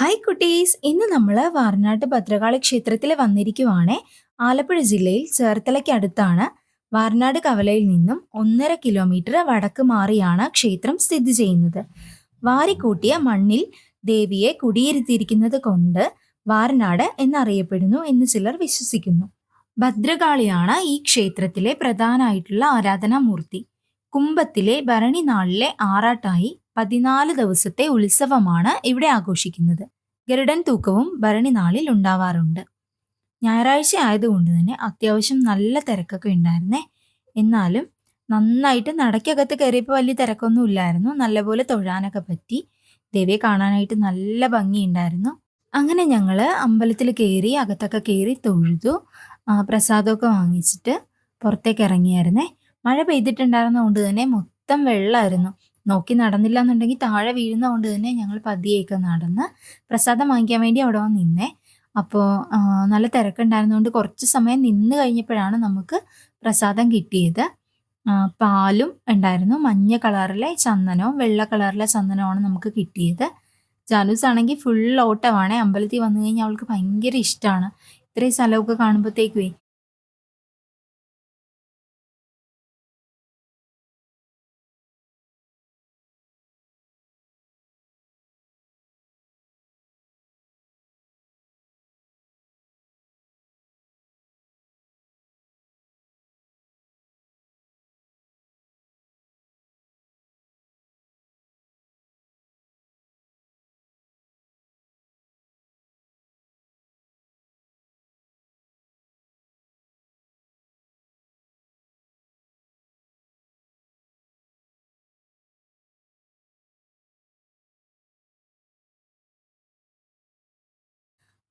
Hi കുട്ടീസ്, ഇന്ന് നമ്മൾ വാർനാട്ട് ഭദ്രകാളി ക്ഷേത്രത്തിൽ വന്നിരിക്കുവാണേ. ആലപ്പുഴ ജില്ലയിൽ ചേർത്തലയ്ക്ക് അടുത്താണ്. വാർനാട് കവലയിൽ നിന്നും 1.5 കിലോമീറ്റർ വടക്ക് മാറിയാണ് ക്ഷേത്രം സ്ഥിതി ചെയ്യുന്നത്. വാരിക്കൂട്ടിയ മണ്ണിൽ ദേവിയെ കുടിയിരുത്തിയിരിക്കുന്നത് കൊണ്ട് വാർനാട് എന്നറിയപ്പെടുന്നു എന്ന് ചിലർ വിശ്വസിക്കുന്നു. ഭദ്രകാളിയാണ് ഈ ക്ഷേത്രത്തിലെ പ്രധാനമായിട്ടുള്ള ആരാധനാമൂർത്തി. കുംഭത്തിലെ ഭരണി നാളിലെ ആറാട്ടായി 14 ദിവസത്തെ ഉത്സവമാണ് ഇവിടെ ആഘോഷിക്കുന്നത്. ഗരുഡൻ തൂക്കവും ഭരണി നാളിൽ ഉണ്ടാവാറുണ്ട്. ഞായറാഴ്ച ആയതുകൊണ്ട് തന്നെ അത്യാവശ്യം നല്ല തിരക്കൊക്കെ ഉണ്ടായിരുന്നേ. എന്നാലും നന്നായിട്ട് നടക്കകത്ത് കയറിയപ്പോൾ വലിയ തിരക്കൊന്നും ഇല്ലായിരുന്നു. നല്ലപോലെ തൊഴാനൊക്കെ പറ്റി. ദേവിയെ കാണാനായിട്ട് നല്ല ഭംഗിയുണ്ടായിരുന്നു. അങ്ങനെ ഞങ്ങള് അമ്പലത്തിൽ കയറി, അകത്തൊക്കെ കയറി തൊഴുതു. പ്രസാദമൊക്കെ വാങ്ങിച്ചിട്ട് പുറത്തേക്ക് ഇറങ്ങിയായിരുന്നേ. മഴ പെയ്തിട്ടുണ്ടായിരുന്നതുകൊണ്ട് തന്നെ മൊത്തം വെള്ളമായിരുന്നു. നോക്കി നടന്നില്ല എന്നുണ്ടെങ്കിൽ താഴെ വീഴുന്നത് കൊണ്ട് തന്നെ ഞങ്ങൾ പതിയെയൊക്കെ നടന്ന് പ്രസാദം വാങ്ങിക്കാൻ വേണ്ടി അവിടെ വന്ന് നിന്നേ. അപ്പോൾ നല്ല തിരക്കുണ്ടായിരുന്നതുകൊണ്ട് കുറച്ച് സമയം നിന്ന് കഴിഞ്ഞപ്പോഴാണ് നമുക്ക് പ്രസാദം കിട്ടിയത്. പാലും ഉണ്ടായിരുന്നു. മഞ്ഞ കളറിലെ ചന്ദനവും വെള്ള കളറിലെ ചന്ദനവുമാണ് നമുക്ക് കിട്ടിയത്. ജാനൂസ് ആണെങ്കിൽ ഫുൾ ഓട്ടമാണ്. അമ്പലത്തിൽ വന്നു കഴിഞ്ഞാൽ അവൾക്ക് ഭയങ്കര ഇഷ്ടമാണ്. ഇത്രയും സ്ഥലമൊക്കെ കാണുമ്പോഴത്തേക്കുവേ.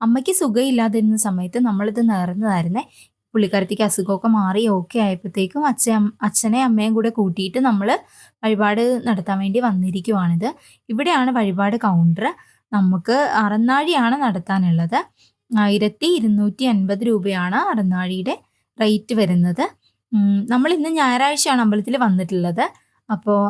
അമ്മയ്ക്ക് സുഖമില്ലാതിരുന്ന സമയത്ത് നമ്മളിത് നേർന്നതായിരുന്നേ. പുള്ളിക്കാരത്തിക്ക് അസുഖമൊക്കെ മാറി ഓക്കെ ആയപ്പോഴത്തേക്കും അച്ഛനെ അമ്മയും കൂടെ കൂട്ടിയിട്ട് നമ്മൾ വഴിപാട് നടത്താൻ വേണ്ടി വന്നിരിക്കുവാണിത്. ഇവിടെയാണ് വഴിപാട് കൗണ്ടർ. നമുക്ക് അറന്നാഴിയാണ് നടത്താനുള്ളത്. 1250 രൂപയാണ് അറന്നാഴിയുടെ റേറ്റ് വരുന്നത്. നമ്മൾ ഇന്ന് ഞായറാഴ്ചയാണ് അമ്പലത്തിൽ വന്നിട്ടുള്ളത്. അപ്പോൾ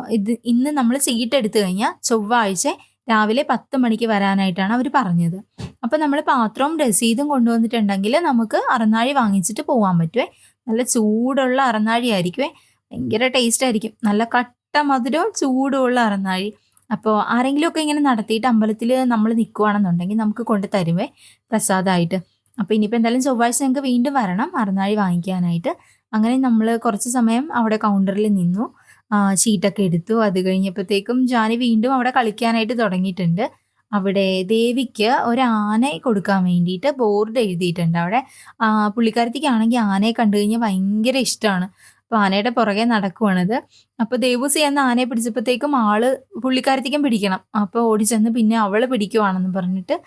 ഇന്ന് നമ്മൾ സീറ്റ് എടുത്തു കഴിഞ്ഞാൽ ചൊവ്വാഴ്ച രാവിലെ 10 മണിക്ക് വരാനായിട്ടാണ് അവർ പറഞ്ഞത്. അപ്പോൾ നമ്മൾ പാത്രവും രസീതും കൊണ്ടുവന്നിട്ടുണ്ടെങ്കിൽ നമുക്ക് അറന്നാഴി വാങ്ങിച്ചിട്ട് പോകാൻ പറ്റുമേ. നല്ല ചൂടുള്ള അറന്നാഴി ആയിരിക്കുമേ. ഭയങ്കര ടേസ്റ്റ് ആയിരിക്കും. നല്ല കട്ട മധുരവും ചൂടുമുള്ള അറന്നാഴി. അപ്പോൾ ആരെങ്കിലുമൊക്കെ ഇങ്ങനെ നടത്തിയിട്ട് അമ്പലത്തിൽ നമ്മൾ നിൽക്കുകയാണെന്നുണ്ടെങ്കിൽ നമുക്ക് കൊണ്ട് തരുമേ പ്രസാദമായിട്ട്. അപ്പോൾ ഇനിയിപ്പോൾ എന്തായാലും ചൊവ്വാഴ്ച ഞങ്ങൾക്ക് വീണ്ടും വരണം അറന്നാഴി വാങ്ങിക്കാനായിട്ട്. അങ്ങനെ നമ്മൾ കുറച്ച് സമയം അവിടെ കൗണ്ടറിൽ നിന്നു. ചീട്ടൊക്കെ എടുത്തു. അത് കഴിഞ്ഞപ്പോഴത്തേക്കും ജാനി വീണ്ടും അവിടെ കളിക്കാനായിട്ട് തുടങ്ങിയിട്ടുണ്ട്. അവിടെ ദേവിക്ക് ഒരു ആനയെ കൊടുക്കാൻ വേണ്ടിയിട്ട് ബോർഡ് എഴുതിയിട്ടുണ്ട് അവിടെ. പുള്ളിക്കാരത്തിക്കാണെങ്കിൽ ആനയെ കണ്ടു കഴിഞ്ഞാൽ ഭയങ്കര ഇഷ്ടമാണ്. അപ്പോൾ ആനയുടെ പുറകെ നടക്കുവാണിത്. അപ്പോൾ ദേവൂസി എന്ന ആനയെ പിടിച്ചപ്പോഴത്തേക്കും പുള്ളിക്കാരത്തിക്കും പിടിക്കണം. അപ്പോൾ ഓടിച്ചെന്ന് പിന്നെ അവൾ പിടിക്കുവാണെന്ന് പറഞ്ഞിട്ട്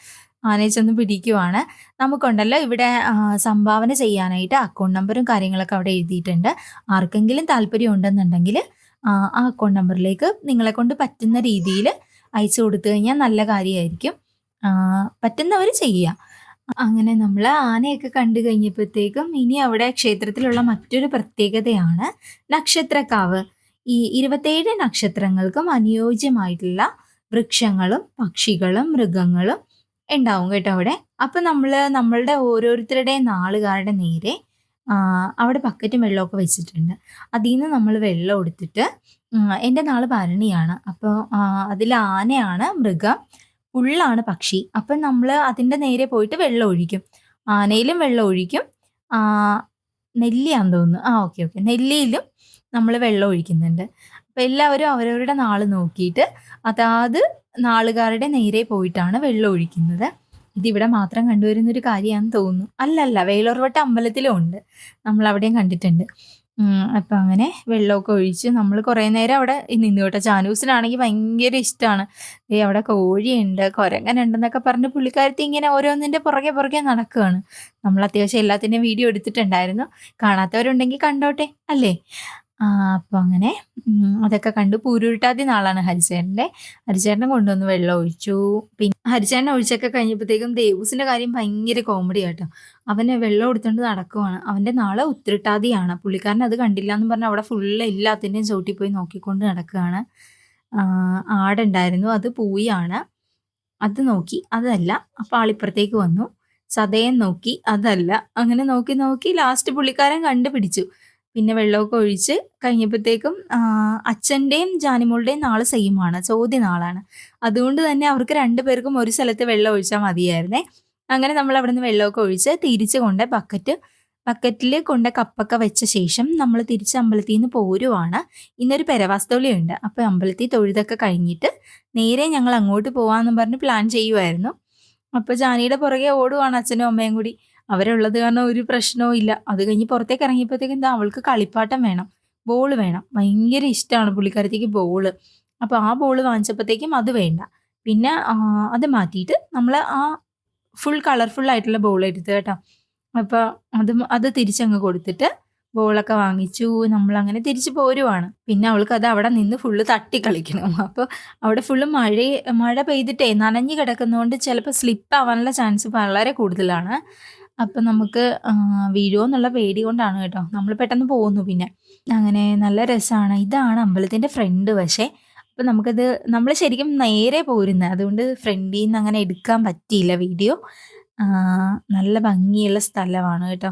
ആനയെ ചെന്ന് പിടിക്കുവാണ്. നമുക്കുണ്ടല്ലോ ഇവിടെ സംഭാവന ചെയ്യാനായിട്ട് അക്കൗണ്ട് നമ്പറും കാര്യങ്ങളൊക്കെ അവിടെ എഴുതിയിട്ടുണ്ട്. ആർക്കെങ്കിലും താല്പര്യം ഉണ്ടെന്നുണ്ടെങ്കിൽ ആ അക്കൗണ്ട് നമ്പറിലേക്ക് നിങ്ങളെ കൊണ്ട് പറ്റുന്ന രീതിയിൽ അയച്ചു കൊടുത്തു കഴിഞ്ഞാൽ നല്ല കാര്യമായിരിക്കും. പറ്റുന്നവർ ചെയ്യുക. അങ്ങനെ നമ്മൾ ആനയൊക്കെ കണ്ടു കഴിഞ്ഞപ്പോഴത്തേക്കും ഇനി അവിടെ ക്ഷേത്രത്തിലുള്ള മറ്റൊരു പ്രത്യേകതയാണ് നക്ഷത്രക്കാവ്. ഈ 27 നക്ഷത്രങ്ങൾക്കും അനുയോജ്യമായിട്ടുള്ള വൃക്ഷങ്ങളും പക്ഷികളും മൃഗങ്ങളും ഉണ്ടാവും കേട്ടോ അവിടെ. അപ്പം നമ്മളുടെ ഓരോരുത്തരുടെയും നാളുകാരുടെ നേരെ അവിടെ ബക്കറ്റും വെള്ളമൊക്കെ വെച്ചിട്ടുണ്ട്. അതിൽ നിന്ന് നമ്മൾ വെള്ളം എടുത്തിട്ട് എൻ്റെ നാള് ഭരണിയാണ്. അപ്പോൾ അതിൽ ആനയാണ് മൃഗം, പുള്ളാണ് പക്ഷി. അപ്പം നമ്മൾ അതിൻ്റെ നേരെ പോയിട്ട് വെള്ളം ഒഴിക്കും. ആനയിലും വെള്ളം ഒഴിക്കും. നെല്ലിയാന്ന് തോന്നുന്നു. ഓക്കെ ഓക്കെ, നെല്ലിയിലും നമ്മൾ വെള്ളം ഒഴിക്കുന്നുണ്ട്. അപ്പം എല്ലാവരും അവരവരുടെ നാള് നോക്കിയിട്ട് അതാത് നാളുകാരുടെ നേരെ പോയിട്ടാണ് വെള്ളം ഒഴിക്കുന്നത്. ഇതിവിടെ മാത്രം കണ്ടുവരുന്നൊരു കാര്യമാണെന്ന് തോന്നുന്നു. അല്ലല്ല, വേളൂർവട്ട അമ്പലത്തിലും ഉണ്ട്. നമ്മൾ അവിടെയും കണ്ടിട്ടുണ്ട്. അപ്പം അങ്ങനെ വെള്ളമൊക്കെ ഒഴിച്ച് നമ്മൾ കുറേ നേരം അവിടെ നിന്നു കേട്ടോ. ചാനൂസിനാണെങ്കിൽ ഭയങ്കര ഇഷ്ടമാണ്. അവിടെ കോഴിയുണ്ട്, കുരങ്ങനുണ്ടെന്നൊക്കെ പറഞ്ഞ് പുള്ളിക്കാരത്തി ഇങ്ങനെ ഓരോന്നിൻ്റെ പുറകെ പുറകെ നടക്കുകയാണ്. നമ്മൾ അത്യാവശ്യം എല്ലാത്തിൻ്റെയും വീഡിയോ എടുത്തിട്ടുണ്ടായിരുന്നു. കാണാത്തവരുണ്ടെങ്കിൽ കണ്ടോട്ടെ അല്ലേ. അപ്പോൾ അങ്ങനെ അതൊക്കെ കണ്ടു. പൂരുരുട്ടാതി നാളാണ് ഹരിചേട്ടൻ്റെ. ഹരിചേട്ടനെ കൊണ്ടുവന്ന് വെള്ളം ഒഴിച്ചു. പിന്നെ ഹരിചേട്ടനെ ഒഴിച്ചൊക്കെ കഴിഞ്ഞപ്പോഴത്തേക്കും ദേവൂസിൻ്റെ കാര്യം ഭയങ്കര കോമഡി ആട്ടോ. അവന് വെള്ളം എടുത്തുകൊണ്ട് നടക്കുവാണ്. അവൻ്റെ നാളെ ഉത്രട്ടാതിയാണ്. പുള്ളിക്കാരൻ അത് കണ്ടില്ല എന്ന് പറഞ്ഞ് അവിടെ ഫുള്ള് എല്ലാത്തിൻ്റെയും ചവിട്ടി പോയി നോക്കിക്കൊണ്ട് നടക്കുകയാണ്. ആടുണ്ടായിരുന്നു, അത് പൂയാണ്. അത് നോക്കി അതല്ല. അപ്പോൾ ആളിപ്പുറത്തേക്ക് വന്നു. ചതയം നോക്കി അതല്ല. അങ്ങനെ നോക്കി നോക്കി ലാസ്റ്റ് പുള്ളിക്കാരൻ കണ്ടുപിടിച്ചു. പിന്നെ വെള്ളമൊക്കെ ഒഴിച്ച് കഴിഞ്ഞപ്പോഴത്തേക്കും അച്ഛൻ്റെയും ജാനിമോളുടെയും നാള് സെയിമാണ്. ചോദ്യ നാളാണ്. അതുകൊണ്ട് തന്നെ അവർക്ക് 2 പേർക്കും ഒരു സ്ഥലത്ത് വെള്ളം ഒഴിച്ചാൽ മതിയായിരുന്നേ. അങ്ങനെ നമ്മൾ അവിടുന്ന് വെള്ളമൊക്കെ ഒഴിച്ച് തിരിച്ച് കൊണ്ട് ബക്കറ്റിൽ കൊണ്ട് കപ്പൊക്കെ വെച്ച ശേഷം നമ്മൾ തിരിച്ച് അമ്പലത്തിൽ നിന്ന് പോരുവാണ്. ഇന്നൊരു പെരവാസ്തോലിയുണ്ട്. അപ്പോൾ അമ്പലത്തിൽ തൊഴുതൊക്കെ കഴിഞ്ഞിട്ട് നേരെ ഞങ്ങൾ അങ്ങോട്ട് പോവാന്നും പറഞ്ഞ് പ്ലാൻ ചെയ്യുമായിരുന്നു. അപ്പോൾ ജാനിയുടെ പുറകെ ഓടുവാണ് അച്ഛനും അമ്മയും കൂടി. അവരുള്ളത് കാരണം ഒരു പ്രശ്നവും ഇല്ല. അത് കഴിഞ്ഞ് പുറത്തേക്ക് ഇറങ്ങിയപ്പോഴത്തേക്കും എന്താ അവൾക്ക് കളിപ്പാട്ടം വേണം, ബോൾ വേണം. ഭയങ്കര ഇഷ്ടമാണ് പുള്ളിക്കാരത്തിക്ക് ബോള്. അപ്പോൾ ആ ബോൾ വാങ്ങിച്ചപ്പോഴത്തേക്കും അത് വേണ്ട. പിന്നെ അത് മാറ്റിയിട്ട് നമ്മൾ ആ ഫുൾ കളർഫുൾ ആയിട്ടുള്ള ബോൾ എടുത്തു കേട്ടോ. അപ്പോൾ അത് തിരിച്ചങ്ങ് കൊടുത്തിട്ട് ബോളൊക്കെ വാങ്ങിച്ചു. നമ്മളങ്ങനെ തിരിച്ച് പോരുവാണ്. പിന്നെ അവൾക്കത് അവിടെ നിന്ന് ഫുള്ള് തട്ടി കളിക്കണം. അപ്പോൾ അവിടെ ഫുള്ള് മഴ പെയ്തിട്ടേ നനഞ്ഞ് കിടക്കുന്നതുകൊണ്ട് ചിലപ്പോൾ സ്ലിപ്പ് ആവാനുള്ള ചാൻസ് വളരെ കൂടുതലാണ്. അപ്പം നമുക്ക് വീഴുമോ എന്നുള്ള പേടി കൊണ്ടാണ് കേട്ടോ. നമ്മൾ പെട്ടെന്ന് പോകുന്നു പിന്നെ. അങ്ങനെ നല്ല രസമാണ്. ഇതാണ് അമ്പലത്തിൻ്റെ ഫ്രണ്ട് വശേ. അപ്പം നമ്മൾ ശരിക്കും നേരെ പോരുന്നത്. അതുകൊണ്ട് ഫ്രണ്ടിൽ നിന്ന് അങ്ങനെ എടുക്കാൻ പറ്റിയില്ല വീഡിയോ. നല്ല ഭംഗിയുള്ള സ്ഥലമാണ് കേട്ടോ.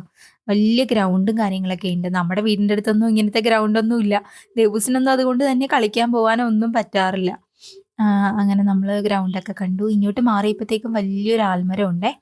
വലിയ ഗ്രൗണ്ടും കാര്യങ്ങളൊക്കെ ഉണ്ട്. നമ്മുടെ വീടിൻ്റെ അടുത്തൊന്നും ഇങ്ങനത്തെ ഗ്രൗണ്ടൊന്നും ഇല്ല. ദേവൂസിനൊന്നും അതുകൊണ്ട് തന്നെ കളിക്കാൻ പോകാനോ ഒന്നും പറ്റാറില്ല. അങ്ങനെ നമ്മൾ ഗ്രൗണ്ടൊക്കെ കണ്ടു. ഇങ്ങോട്ട് മാറിയപ്പോഴത്തേക്കും വലിയൊരു ആൽമരം ഉണ്ടേ.